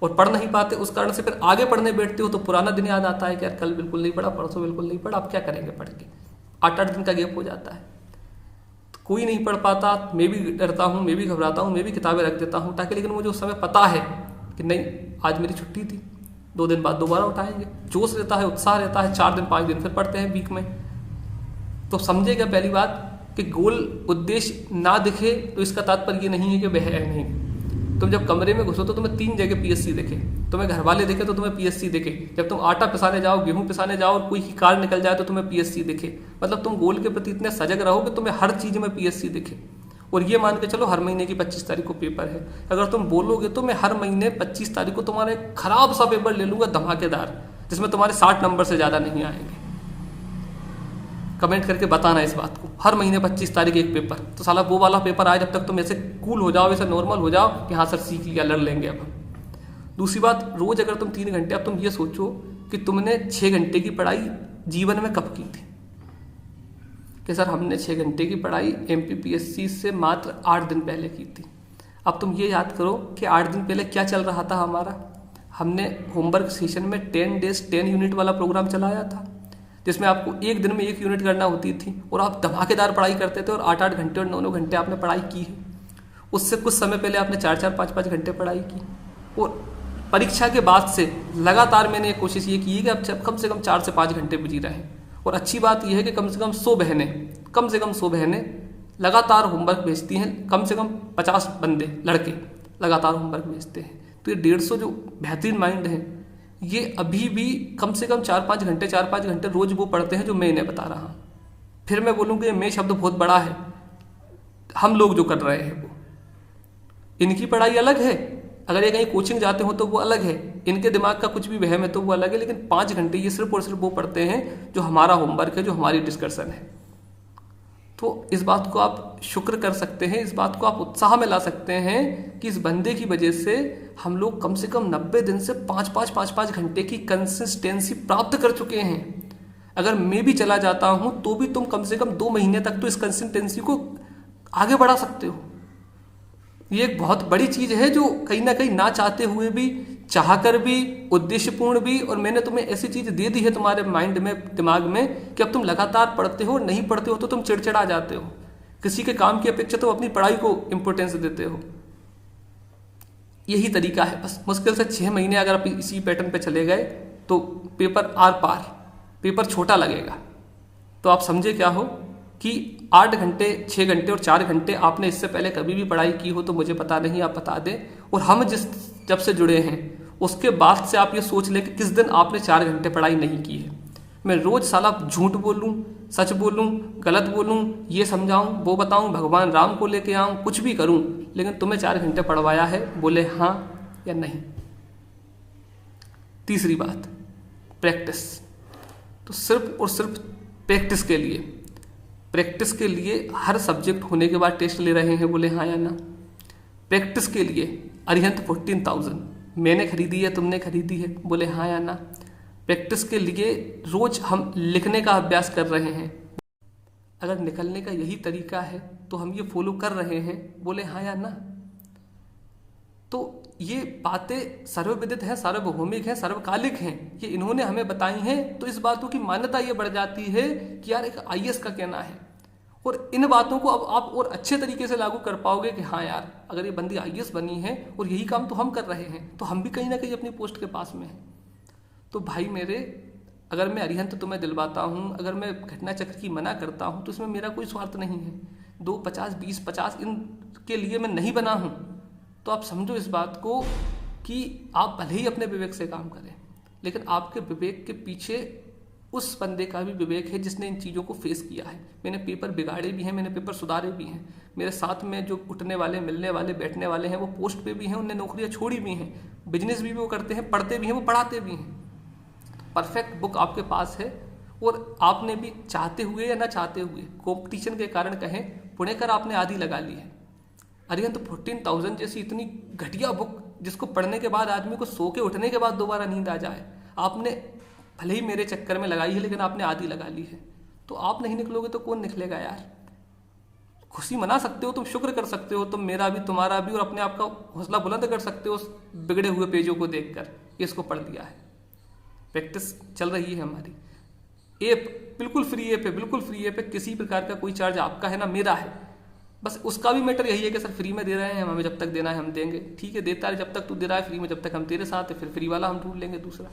और पढ़ नहीं पाते, उस कारण से फिर आगे पढ़ने बैठते हो तो पुराना दिन याद आता है कि यार कल बिल्कुल नहीं पढ़ा, परसों बिल्कुल नहीं पढ़ा, अब क्या करेंगे पढ़ के। 8-8 दिन का गैप हो जाता है, तो कोई नहीं पढ़ पाता। मैं भी डरता हूँ, मैं भी घबराता हूँ, मैं भी किताबें रख देता हूँ ताकि, लेकिन मुझे उस समय पता है कि नहीं, आज मेरी छुट्टी थी, 2 दिन बाद दोबारा उठाएंगे। जोश रहता है, उत्साह रहता है, 4 दिन 5 दिन फिर पढ़ते हैं वीक में। तो समझेगा पहली बात कि गोल उद्देश्य ना दिखे तो इसका तात्पर्य ये नहीं है कि वह है नहीं। तुम जब कमरे में घुसो तो तुम्हें 3 जगह पीएससी दिखे, तुम्हें घर वाले दिखे तो तुम्हें पीएससी दिखे, जब तुम आटा पिसाने जाओ, गेहूं पिसाने जाओ और कोई की कार निकल जाए तो तुम्हें पीएससी दिखे। मतलब तुम गोल के प्रति इतने सजग रहो कि तुम्हें हर चीज में पीएससी दिखे। और ये मान के चलो हर महीने की 25 तारीख को पेपर है, अगर तुम बोलोगे तो मैं हर महीने 25 तारीख को तुम्हारा एक खराब सा पेपर ले लूंगा, धमाकेदार, जिसमें तुम्हारे 60 नंबर से ज्यादा नहीं आएंगे। कमेंट करके बताना इस बात को। हर महीने 25 तारीख एक पेपर, तो साला वो वाला पेपर आए जब तक तुम ऐसे कूल हो जाओ, ऐसे नॉर्मल हो जाओ कि हाँ सर सीख लिया, लड़ लेंगे अब। दूसरी बात, रोज अगर तुम 3 घंटे, अब तुम ये सोचो कि तुमने 6 घंटे की पढ़ाई जीवन में कब की थी। कि सर हमने 6 घंटे की पढ़ाई MPPSC से मात्र 8 दिन पहले की थी। अब तुम ये याद करो कि 8 दिन पहले क्या चल रहा था हमारा। हमने होमवर्क सेशन में 10 डेज 10 यूनिट वाला प्रोग्राम चलाया था, जिसमें आपको 1 दिन में 1 यूनिट करना होती थी, और आप धमाकेदार पढ़ाई करते थे, और 8-8 घंटे और 9-9 घंटे आपने पढ़ाई की है। उससे कुछ समय पहले आपने 4-4 5-5 घंटे पढ़ाई की। और परीक्षा के बाद से लगातार मैंने कोशिश ये की है कि अब कम से कम 4 से 5 घंटे बिजी रहें। और अच्छी बात यह है कि कम से कम 100 बहनें लगातार होमवर्क भेजती हैं, कम से कम 50 बंदे लड़के लगातार होमवर्क भेजते हैं। तो ये 150 जो बेहतरीन माइंड है, ये अभी भी कम से कम 4-5 घंटे रोज वो पढ़ते हैं जो मैं इन्हें बता रहा हूँ। फिर मैं बोलूँ कि मैं शब्द बहुत बड़ा है, हम लोग जो कर रहे हैं वो, इनकी पढ़ाई अलग है, अगर ये कहीं कोचिंग जाते हो तो वो अलग है, इनके दिमाग का कुछ भी वहम है तो वो अलग है। लेकिन 5 घंटे ये सिर्फ और सिर्फ वो पढ़ते हैं जो हमारा होमवर्क है, जो हमारी डिस्कशन है। तो इस बात को आप शुक्र कर सकते हैं, इस बात को आप उत्साह में ला सकते हैं कि इस बंदे की वजह से हम लोग कम से कम 90 दिन से 5-5 घंटे की कंसिस्टेंसी प्राप्त कर चुके हैं। अगर मैं भी चला जाता हूं तो भी तुम कम से कम 2 महीने तक तो इस कंसिस्टेंसी को आगे बढ़ा सकते हो। ये एक बहुत बड़ी चीज है जो कहीं ना कहीं ना चाहते हुए भी, चाहकर भी, उद्देश्यपूर्ण भी, और मैंने तुम्हें ऐसी चीज दे दी है तुम्हारे माइंड में, दिमाग में, कि अब तुम लगातार पढ़ते हो, नहीं पढ़ते हो तो तुम चिड़चिड़ा जाते हो, किसी के काम की अपेक्षा तुम अपनी पढ़ाई को इंपोर्टेंस देते हो। यही तरीका है बस। मुश्किल से 6 महीने अगर आप इसी पैटर्न पे चले गए तो पेपर आर पार, पेपर छोटा लगेगा। तो आप समझे क्या हो कि 8 घंटे, 6 घंटे और 4 घंटे आपने इससे पहले कभी भी पढ़ाई की हो तो मुझे पता नहीं, आप बता दें। और हम जब से जुड़े हैं उसके बाद से आप ये सोच लें कि किस दिन आपने 4 घंटे पढ़ाई नहीं की है। मैं रोज साला झूठ बोलूं, सच बोलूं, गलत बोलूं, ये समझाऊं, वो बताऊं, भगवान राम को लेके आऊं, कुछ भी करूं, लेकिन तुम्हें 4 घंटे पढ़वाया है, बोले हाँ या नहीं। तीसरी बात, प्रैक्टिस। तो सिर्फ और सिर्फ प्रैक्टिस के लिए हर सब्जेक्ट होने के बाद टेस्ट ले रहे हैं, बोले हाँ या ना। प्रैक्टिस के लिए अरिहंत 14,000 मैंने खरीदी है, तुमने खरीदी है, बोले हाँ या ना। प्रैक्टिस के लिए रोज हम लिखने का अभ्यास कर रहे हैं, अगर निकलने का यही तरीका है तो हम ये फॉलो कर रहे हैं, बोले हाँ या ना। तो ये बातें सर्वविदित हैं, सार्वभौमिक हैं, सर्वकालिक हैं, ये इन्होंने हमें बताई हैं। तो इस बातों की मान्यता ये बढ़ जाती है कि यार एक आईएएस का कहना है, और इन बातों को अब आप और अच्छे तरीके से लागू कर पाओगे कि हाँ यार अगर ये बंदी आईएएस बनी है और यही काम तो हम कर रहे हैं, तो हम भी कहीं ना कहीं अपनी पोस्ट के पास में हैं। तो भाई मेरे, अगर मैं अरिहंत तुम्हें दिलवाता हूँ, अगर मैं घटना चक्र की मना करता हूँ, तो इसमें मेरा कोई स्वार्थ नहीं है। 2, 50, 20, 50 इनके लिए मैं नहीं बना हूँ। तो आप समझो इस बात को कि आप भले ही अपने विवेक से काम करें, लेकिन आपके विवेक के पीछे उस बंदे का भी विवेक है जिसने इन चीज़ों को फेस किया है। मैंने पेपर बिगाड़े भी हैं, मैंने पेपर सुधारे भी हैं। मेरे साथ में जो उठने वाले, मिलने वाले, बैठने वाले हैं, वो पोस्ट पे भी हैं, उनने नौकरियां छोड़ी भी हैं, बिजनेस भी वो करते हैं, पढ़ते भी हैं, वो पढ़ाते भी हैं। परफेक्ट बुक आपके पास है, और आपने भी चाहते हुए या ना चाहते हुए, कॉम्पिटिशन के कारण कहें, पुणेकर आपने आधी लगा ली है। अरिहंत 14,000 जैसी इतनी घटिया बुक जिसको पढ़ने के बाद आदमी को सो के उठने के बाद दोबारा नींद आ जाए, आपने भले ही मेरे चक्कर में लगाई है, लेकिन आपने आधी लगा ली है। तो आप नहीं निकलोगे तो कौन निकलेगा यार। खुशी मना सकते हो, तुम शुक्र कर सकते हो, तुम मेरा भी तुम्हारा भी, और अपने आप का हौसला बुलंद कर सकते हो उस बिगड़े हुए पेजों को देखकर कि इसको पढ़ दिया है। प्रैक्टिस चल रही है हमारी। ऐप बिल्कुल फ्री ऐप है, बिल्कुल फ्री ऐप है, किसी प्रकार का कोई चार्ज आपका है ना मेरा है। बस उसका भी मैटर यही है कि सर फ्री में दे रहे हैं, हमें जब तक देना है हम देंगे। ठीक है, देता है जब तक तू दे रहा है फ्री में, जब तक हम तेरे साथ है, फिर फ्री वाला हम ढूंढ लेंगे दूसरा।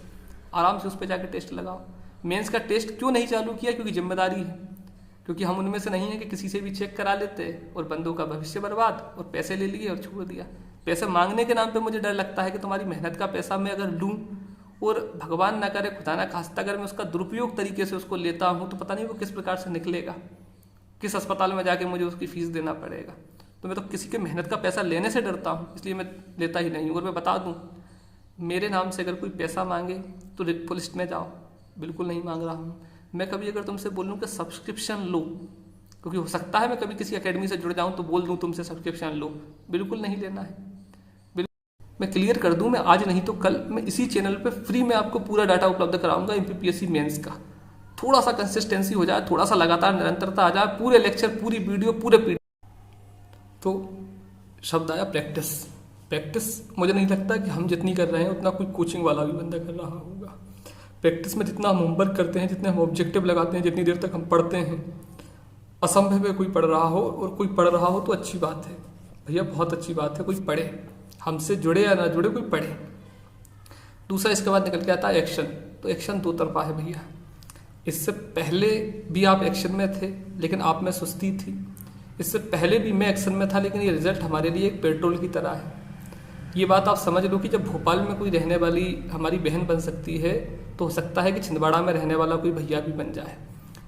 आराम से उस पर जाकर टेस्ट लगाओ। मेंस का टेस्ट क्यों नहीं चालू किया? क्योंकि जिम्मेदारी है, क्योंकि हम उनमें से नहीं है कि किसी से भी चेक करा लेते और बंदों का भविष्य बर्बाद, और पैसे ले लिए और छोड़ दिया। पैसे मांगने के नाम पे मुझे डर लगता है कि तुम्हारी मेहनत का पैसा मैं अगर लूँ और भगवान ना करे, खुदा ना खास्ता, अगर मैं उसका दुरुपयोग तरीके से उसको लेता हूँ, तो पता नहीं वो किस प्रकार से निकलेगा, किस अस्पताल में जाके मुझे उसकी फीस देना पड़ेगा। तो मैं तो किसी के मेहनत का पैसा लेने से डरता हूँ, इसलिए मैं लेता ही नहीं हूँ। और मैं बता दूँ, मेरे नाम से अगर कोई पैसा मांगे तो रिप लिस्ट में जाओ, बिल्कुल नहीं मांग रहा हूँ। मैं कभी अगर तुमसे बोलूँ कि सब्सक्रिप्शन लो, क्योंकि हो सकता है मैं कभी किसी एकेडमी से जुड़ जाऊँ तो बोल दूँ तुमसे सब्सक्रिप्शन लो, बिल्कुल नहीं लेना है। मैं क्लियर कर दूं, मैं आज नहीं तो कल मैं इसी चैनल पे फ्री में आपको पूरा डाटा उपलब्ध कराऊंगा एमपीपीएससी मेंस का। थोड़ा सा कंसिस्टेंसी हो जाए, थोड़ा सा लगातार निरंतरता आ जाए, पूरे लेक्चर, पूरी वीडियो, पूरे पीडीएफ। तो शब्द आया प्रैक्टिस। प्रैक्टिस मुझे नहीं लगता कि हम जितनी कर रहे हैं उतना कोई कोचिंग वाला भी बंदा कर रहा होगा। प्रैक्टिस में जितना हम होमवर्क करते हैं, जितने हम ऑब्जेक्टिव लगाते हैं, जितनी देर तक हम पढ़ते हैं, असंभव है कोई पढ़ रहा हो, और कोई पढ़ रहा हो तो अच्छी बात है भैया, बहुत अच्छी बात है, कोई पढ़े, हमसे जुड़े या ना जुड़े, कोई पढ़े। दूसरा इसके बाद निकल के आता है एक्शन। तो एक्शन दो तरफा है भैया। इससे पहले भी आप एक्शन में थे लेकिन आप में सुस्ती थी, इससे पहले भी मैं एक्शन में था, लेकिन ये रिजल्ट हमारे लिए एक पेट्रोल की तरह है। ये बात आप समझ लो कि जब भोपाल में कोई रहने वाली हमारी बहन बन सकती है, तो हो सकता है कि छिंदवाड़ा में रहने वाला कोई भैया भी बन जाए।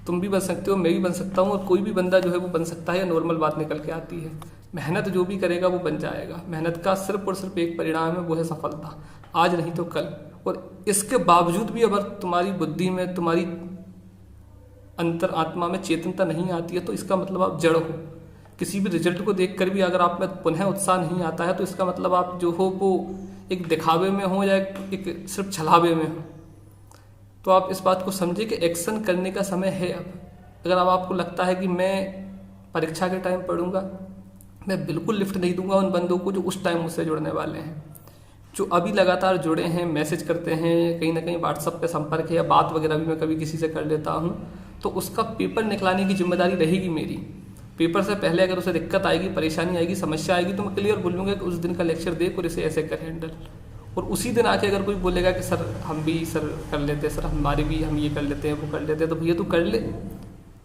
तुम भी बन सकते हो, मैं भी बन सकता हूँ, और कोई भी बंदा जो है वो बन सकता है। नॉर्मल बात निकल के आती है। मेहनत जो भी करेगा वो बन जाएगा। मेहनत का सिर्फ और सिर्फ एक परिणाम है, वो है सफलता, आज नहीं तो कल। और इसके बावजूद भी अगर तुम्हारी बुद्धि में, तुम्हारी अंतर आत्मा में चेतनता नहीं आती है, तो इसका मतलब आप जड़ हो। किसी भी रिजल्ट को देखकर भी अगर आप में पुनः उत्साह नहीं आता है, तो इसका मतलब आप जो हो वो एक दिखावे में हो या एक सिर्फ छलावे में हो। तो आप इस बात को समझिए कि एक्शन करने का समय है अब। अगर अब आपको लगता है कि मैं परीक्षा के टाइम पढ़ूंगा, मैं बिल्कुल लिफ्ट नहीं दूंगा उन बंदों को जो उस टाइम मुझसे जुड़ने वाले हैं, जो अभी लगातार जुड़े हैं, मैसेज करते हैं, कहीं ना कहीं व्हाट्सएप पे संपर्क है, या बात वगैरह भी मैं कभी किसी से कर लेता हूँ, तो उसका पेपर निकलाने की जिम्मेदारी रहेगी मेरी। पेपर से पहले अगर उसे दिक्कत आएगी, परेशानी आएगी, समस्या आएगी, तो मैं क्लियर बोलूँगा कि उस दिन का लेक्चर देख और इसे ऐसे कर हैंडल। और उसी दिन आके अगर कोई बोलेगा कि सर हम भी सर कर लेते हैं, सर हमारे भी हम ये कर लेते हैं, वो कर लेते हैं, तो भैया तू कर ले,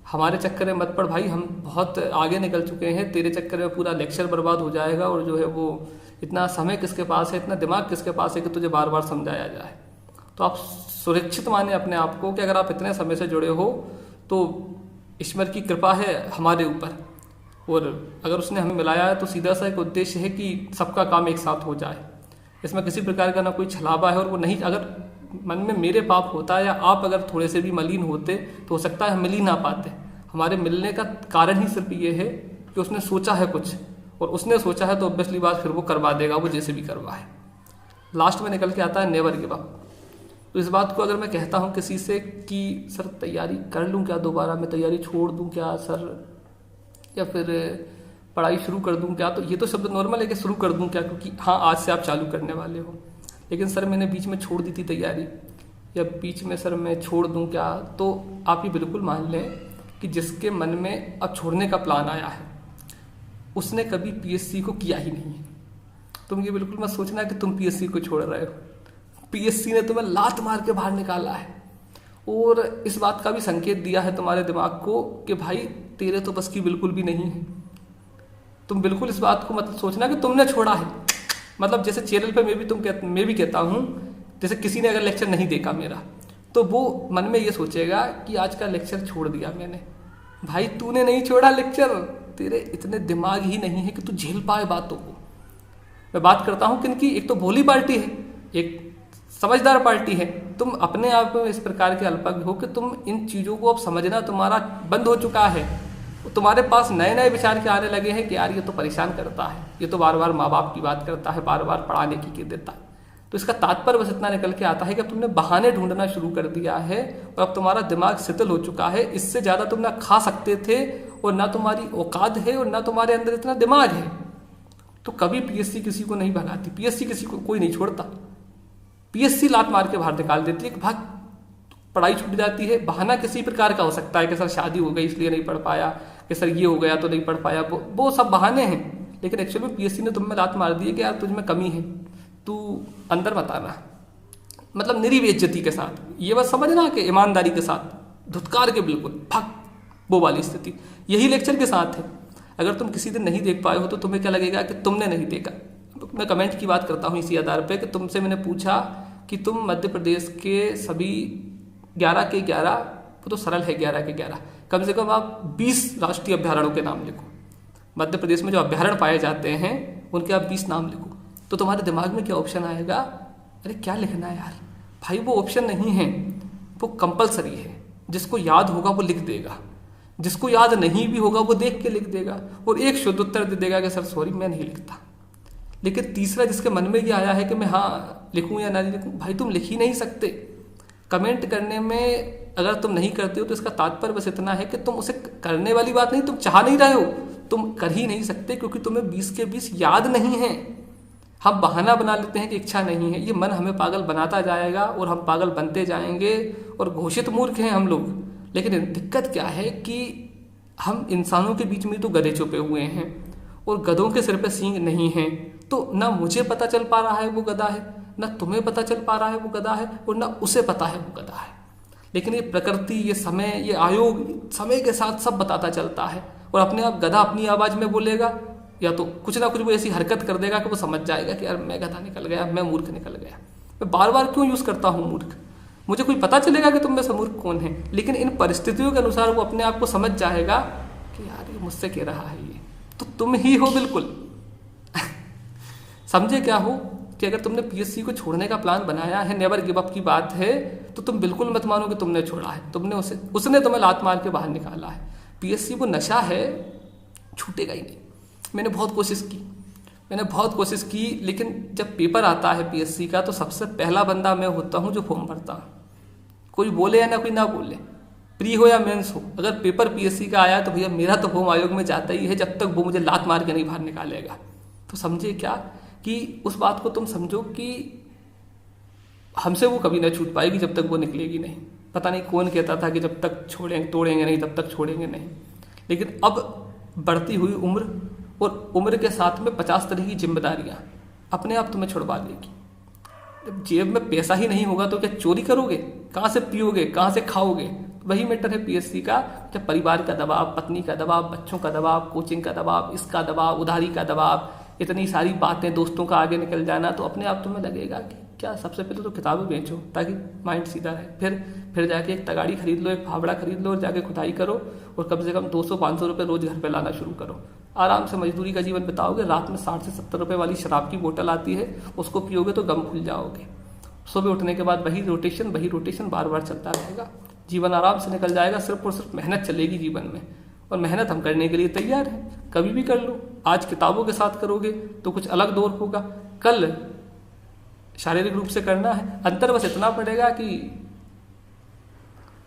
हमारे चक्कर में मत पड़ भाई, हम बहुत आगे निकल चुके हैं। तेरे चक्कर में पूरा लेक्चर बर्बाद हो जाएगा, और जो है वो इतना समय किसके पास है, इतना दिमाग किसके पास है कि तुझे बार बार समझाया जाए। तो आप सुरक्षित माने अपने आप को कि अगर आप इतने समय से जुड़े हो तो ईश्वर की कृपा है हमारे ऊपर, और अगर उसने हमें मिलाया है तो सीधा सा एक उद्देश्य है कि सबका काम एक साथ हो जाए। इसमें किसी प्रकार का ना कोई छलावा है, और वो नहीं, अगर मन में मेरे पाप होता, या आप अगर थोड़े से भी मलिन होते तो हो सकता है हम मिल ही ना पाते। हमारे मिलने का कारण ही सिर्फ ये है कि उसने सोचा है कुछ, और उसने सोचा है तो ऑब्वियसली बात फिर वो करवा देगा, वो जैसे भी करवाए। लास्ट में निकल के आता है नेवर गिव अप। तो इस बात को अगर मैं कहता हूँ किसी से कि सर तैयारी कर लूँ क्या, दोबारा मैं तैयारी छोड़ दूँ क्या सर, या फिर पढ़ाई शुरू कर दूँ क्या, तो ये तो शब्द नॉर्मल है कि शुरू कर दूँ क्या, क्योंकि हाँ आज से आप चालू करने वाले हो। लेकिन सर मैंने बीच में छोड़ दी थी तैयारी, या बीच में सर मैं छोड़ दूँ क्या, तो आप ये बिल्कुल मान लें कि जिसके मन में अब छोड़ने का प्लान आया है उसने कभी पीएससी को किया ही नहीं है। तुम ये बिल्कुल मत सोचना कि तुम पीएससी को छोड़ रहे हो, पीएससी ने तुम्हें लात मार के बाहर निकाला है, और इस बात का भी संकेत दिया है तुम्हारे दिमाग को कि भाई तेरे तो बस की बिल्कुल भी नहीं है। तुम बिल्कुल इस बात को मत सोचना कि तुमने छोड़ा है। मतलब जैसे चैनल पे मैं भी कहता हूँ, जैसे किसी ने अगर लेक्चर नहीं देखा मेरा, तो वो मन में ये सोचेगा कि आज का लेक्चर छोड़ दिया मैंने। भाई तूने नहीं छोड़ा लेक्चर, तेरे इतने दिमाग ही नहीं है कि तू झेल पाए बातों को। मैं बात करता हूँ किनकी, एक तो भोली पार्टी है, एक समझदार पार्टी है। तुम अपने आप में इस प्रकार के अल्पज्ञ हो कि तुम इन चीज़ों को अब समझना तुम्हारा बंद हो चुका है। तुम्हारे पास नए नए विचार के आने लगे हैं कि यार ये तो परेशान करता है, ये तो बार बार माँ बाप की बात करता है, बार बार पढ़ाने की कह देता है। तो इसका तात्पर्य बस इतना निकल के आता है कि अब तुमने बहाने ढूंढना शुरू कर दिया है, और अब तुम्हारा दिमाग शिथिल हो चुका है। इससे ज़्यादा तुम ना खा सकते थे, और ना तुम्हारी औकात है, और ना तुम्हारे अंदर इतना दिमाग है। तो कभी पीएससी किसी को नहीं भगाती, पीएससी किसी को कोई नहीं छोड़ता। पीएससी लात मार के बाहर निकाल देती है कि भाग, पढ़ाई छूट जाती है। बहाना किसी प्रकार का हो सकता है कि सर शादी हो गई इसलिए नहीं पढ़ पाया, कि सर ये हो गया तो नहीं पढ़ पाया, वो सब बहाने हैं। लेकिन एक्चुअली में पीएससी ने तुम में लात मार दी है कि यार तुझ में कमी है, तू अंदर मत आना। मतलब निरी बेइज्जती के साथ, ये बस समझना कि ईमानदारी के साथ धुतकार के बिल्कुल भग, वो वाली स्थिति यही लेक्चर के साथ है। अगर तुम किसी दिन नहीं देख पाए हो तो तुम्हें क्या लगेगा कि तुमने नहीं देखा। मैं कमेंट की बात करता हूँ इसी आधार पे कि तुमसे मैंने पूछा कि तुम मध्य प्रदेश के सभी 11 के 11, वो तो सरल है 11 के 11, कम से कम आप 20 राष्ट्रीय अभ्यारण्यों के नाम लिखो। मध्य प्रदेश में जो अभ्यारण्य पाए जाते हैं उनके आप 20 नाम लिखो। तो तुम्हारे दिमाग में क्या ऑप्शन आएगा, अरे क्या लिखना है यार। भाई वो ऑप्शन नहीं है, वो कंपलसरी है। जिसको याद होगा वो लिख देगा, जिसको याद नहीं भी होगा वो देख के लिख देगा, और एक शुद्ध उत्तर दे देगा कि सर सॉरी मैं नहीं लिखता। लेकिन तीसरा जिसके मन में ये आया है कि मैं हाँ लिखूं या ना लिखूं, भाई तुम लिख ही नहीं सकते। कमेंट करने में अगर तुम नहीं करते हो तो इसका तात्पर्य बस इतना है कि तुम उसे करने वाली बात नहीं, तुम चाह नहीं रहे हो, तुम कर ही नहीं सकते, क्योंकि तुम्हें 20 के 20 याद नहीं है। हम बहाना बना लेते हैं कि इच्छा नहीं है, ये मन हमें पागल बनाता जाएगा और हम पागल बनते जाएंगे, और घोषित मूर्ख हैं हम लोग। लेकिन दिक्कत क्या है कि हम इंसानों के बीच में तो गधे छुपे हुए हैं, और गधों के सिर पे सींग नहीं है। तो ना मुझे पता चल पा रहा है वो गधा है, ना तुम्हें पता चल पा रहा है वो गधा है, और ना उसे पता है वो गधा है। लेकिन ये प्रकृति, ये समय, ये आयोग समय के साथ सब बताता चलता है, और अपने आप गधा अपनी आवाज़ में बोलेगा, या तो कुछ ना कुछ वो ऐसी हरकत कर देगा कि वो समझ जाएगा कि यार मैं गधा निकल गया, मैं मूर्ख निकल गया। मैं बार बार क्यों यूज़ करता हूँ मूर्ख, मुझे कोई पता चलेगा कि तुम में से मूर्ख कौन है। लेकिन इन परिस्थितियों के अनुसार वो अपने आप को समझ जाएगा कि यार ये मुझसे कह रहा है, ये तो तुम ही हो बिल्कुल। समझे क्या हो कि अगर तुमने पीएससी को छोड़ने का प्लान बनाया है, नेवर गिव अप की बात है, तो तुम बिल्कुल मत मानो कि तुमने छोड़ा है। तुमने उसने तुम्हें लात मार के बाहर निकाला है। पीएससी वो नशा है, छूटेगा ही नहीं। मैंने बहुत कोशिश की, लेकिन जब पेपर आता है पीएससी का तो सबसे पहला बंदा मैं होता हूँ जो फॉर्म भरता हूँ। कोई बोले या ना कोई ना बोले, प्री हो या मेंस हो, अगर पेपर पीएससी का आया तो भैया मेरा तो फॉर्म आयोग में जाता ही है, जब तक वो मुझे लात मार के नहीं बाहर निकालेगा। तो समझे क्या कि उस बात को तुम समझो कि हमसे वो कभी ना छूट पाएगी जब तक वो निकलेगी नहीं। पता नहीं कौन कहता था कि जब तक तोड़ेंगे नहीं तब तक छोड़ेंगे नहीं। लेकिन अब बढ़ती हुई उम्र और उम्र के साथ में 50 तरह की जिम्मेदारियां अपने आप तुम्हें छुड़वा देगी। जब जेब में पैसा ही नहीं होगा तो क्या चोरी करोगे, कहाँ से पियोगे, कहाँ से खाओगे। वही मैटर है पीएससी का। जब परिवार का दबाव, पत्नी का दबाव, बच्चों का दबाव, कोचिंग का दबाव, इसका दबाव, उधारी का दबाव, इतनी सारी बातें, दोस्तों का आगे निकल जाना, तो अपने आप तुम्हें लगेगा कि क्या सबसे पहले तो किताबें बेचो ताकि माइंड सीधा रहे। फिर जाके एक तगाड़ी खरीद लो, एक फावड़ा खरीद लो और जाके खुदाई करो, और कम से कम 200-500 रुपये रोज घर पे लाना शुरू करो। आराम से मजदूरी का जीवन बिताओगे। रात में 60 से 70 रुपये वाली शराब की बोतल आती है, उसको पियोगे तो गम भूल जाओगे। सुबह उठने के बाद वही रोटेशन बार बार चलता रहेगा। जीवन आराम से निकल जाएगा, सिर्फ और सिर्फ मेहनत चलेगी जीवन में, और मेहनत हम करने के लिए तैयार हैं। कभी भी कर लो। आज किताबों के साथ करोगे तो कुछ अलग दौर होगा, कल शारीरिक रूप से करना है। अंतर बस इतना पड़ेगा कि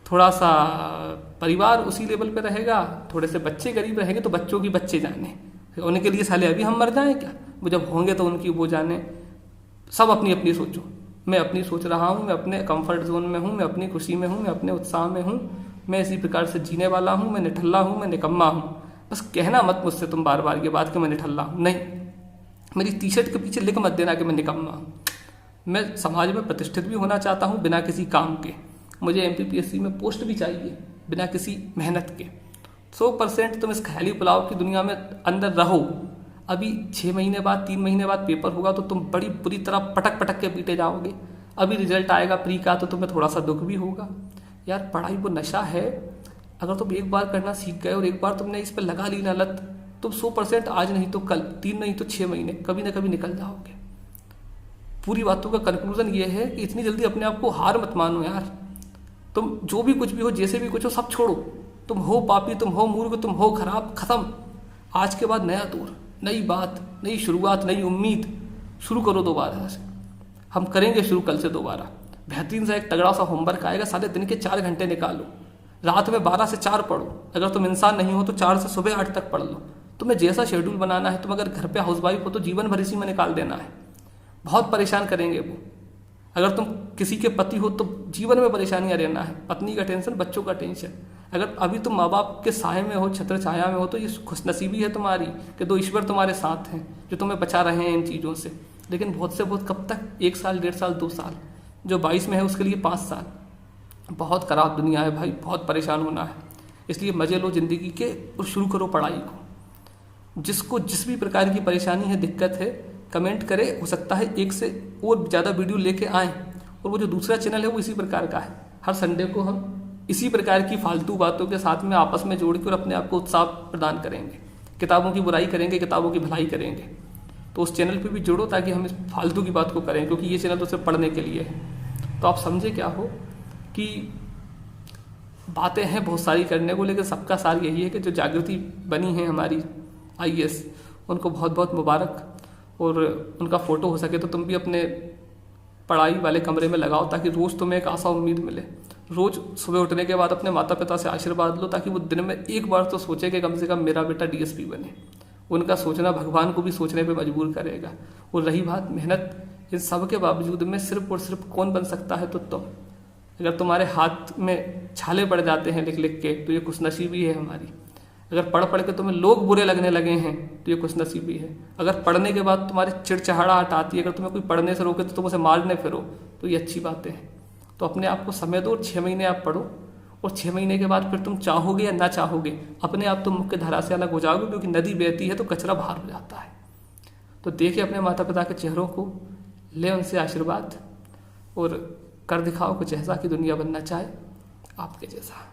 थोड़ा सा परिवार उसी लेवल पे रहेगा, थोड़े से बच्चे गरीब रहेंगे तो बच्चों की बच्चे जाने, उनके लिए साले अभी हम मर जाएं क्या? वो जब होंगे तो उनकी वो जाने। सब अपनी अपनी सोचो। मैं अपनी सोच रहा हूँ, मैं अपने कंफर्ट जोन में हूँ, मैं अपनी खुशी में हूँ, मैं अपने उत्साह में हूँ, मैं इसी प्रकार से जीने वाला हूँ। मैं निठल्ला हूँ, मैं निकम्मा हूँ। बस कहना मत मुझसे तुम बार बार ये बात कि मैं निठल्ला हूँ। नहीं, मेरी टी शर्ट के पीछे लिख मत देना कि मैं निकम्मा हूँ। मैं समाज में प्रतिष्ठित भी होना चाहता हूँ बिना किसी काम के। मुझे MPPSC में पोस्ट भी चाहिए बिना किसी मेहनत के। 100% तुम इस ख्याली पुलाव की दुनिया में अंदर रहो। अभी 6 महीने बाद, 3 महीने बाद पेपर होगा तो तुम बड़ी बुरी तरह पटक पटक के पीटे जाओगे। अभी रिजल्ट आएगा प्री का तो तुम्हें थोड़ा सा दुख भी होगा। यार पढ़ाई वो नशा है, अगर तुम एक बार करना सीख गए और एक बार तुमने इस पर लगा ली ना लत, तुम 100% आज नहीं तो कल, 3 नहीं तो 6 महीने कभी ना कभी निकल जाओगे। पूरी बातों का कंक्लूजन ये है कि इतनी जल्दी अपने आप को हार मत मानो यार। तुम जो भी कुछ भी हो, जैसे भी कुछ हो, सब छोड़ो। तुम हो पापी, तुम हो मूर्ख, तुम हो खराब, खत्म। आज के बाद नया दौर, नई बात, नई शुरुआत, नई उम्मीद। शुरू करो दोबारा से। हम करेंगे शुरू कल से दोबारा। बेहतरीन सा एक तगड़ा सा होमवर्क आएगा, सारे दिन के 4 घंटे निकालो। रात में 12 से 4 पढ़ो। अगर तुम इंसान नहीं हो तो 4 से सुबह 8 तक पढ़ लो। तुम्हें जैसा शेड्यूल बनाना है। तुम अगर घर पे हाउसवाइफ हो तो जीवन भर इसी में निकाल देना है। बहुत परेशान करेंगे वो। अगर तुम किसी के पति हो तो जीवन में परेशानियां रहना है। पत्नी का टेंशन, बच्चों का टेंशन। अगर अभी तुम माँ बाप के साए में हो, छत्र छाया में हो, तो ये खुशनसीबी है तुम्हारी कि 2 ईश्वर तुम्हारे साथ हैं जो तुम्हें बचा रहे हैं इन चीज़ों से। लेकिन बहुत से बहुत कब तक? 1 साल, 1.5 साल, 2 साल। जो 22 में है उसके लिए 5 साल। बहुत खराब दुनिया है भाई, बहुत परेशान होना है। इसलिए मजे लो ज़िंदगी के और शुरू करो पढ़ाई को। जिसको जिस भी प्रकार की परेशानी है, दिक्कत है, कमेंट करे। हो सकता है 1 से और ज़्यादा वीडियो लेके आएँ। और वो जो दूसरा चैनल है वो इसी प्रकार का है। हर संडे को हम इसी प्रकार की फालतू बातों के साथ में आपस में जोड़ के और अपने आप को उत्साह प्रदान करेंगे। किताबों की बुराई करेंगे, किताबों की भलाई करेंगे। तो उस चैनल पे भी जुड़ो ताकि हम इस फालतू की बात को करें, क्योंकि ये चैनल तो सिर्फ पढ़ने के लिए है। तो आप समझे क्या हो कि बातें हैं बहुत सारी करने को, लेकिन सबका सार यही है कि जो जागृति बनी है हमारी IAS, उनको बहुत बहुत मुबारक। और उनका फ़ोटो हो सके तो तुम भी अपने पढ़ाई वाले कमरे में लगाओ ताकि रोज़ तुम्हें एक आशा उम्मीद मिले। रोज़ सुबह उठने के बाद अपने माता पिता से आशीर्वाद लो ताकि वो दिन में एक बार तो सोचे कि कम से कम मेरा बेटा DSP बने। उनका सोचना भगवान को भी सोचने पे मजबूर करेगा। और रही बात मेहनत, इन सब के बावजूद में सिर्फ और सिर्फ कौन बन सकता है? तो तुम। अगर तुम्हारे हाथ में छाले पड़ जाते हैं लिख लिख के तो ये खुशनसीबी है हमारी। अगर पढ़ पढ़ के तुम्हें लोग बुरे लगने लगे हैं तो ये खुशनसीबी है। अगर पढ़ने के बाद तुम्हारी चिड़चिड़ाहट आती है, अगर तुम्हें कोई पढ़ने से रोके तो तुम उसे मारने फिरो, तो ये अच्छी बातें हैं। तो अपने आप को समय दो और 6 महीने आप पढ़ो। और 6 महीने के बाद फिर तुम चाहोगे या ना चाहोगे, अपने आप तुम मुख्य धारा से अलग हो जाओगे, क्योंकि नदी बहती है तो कचरा बाहर हो जाता है। तो देखिए अपने माता पिता के चेहरों को, ले उनसे आशीर्वाद और कर दिखाओ कुछ ऐसा कि दुनिया बनना चाहे आपके जैसा।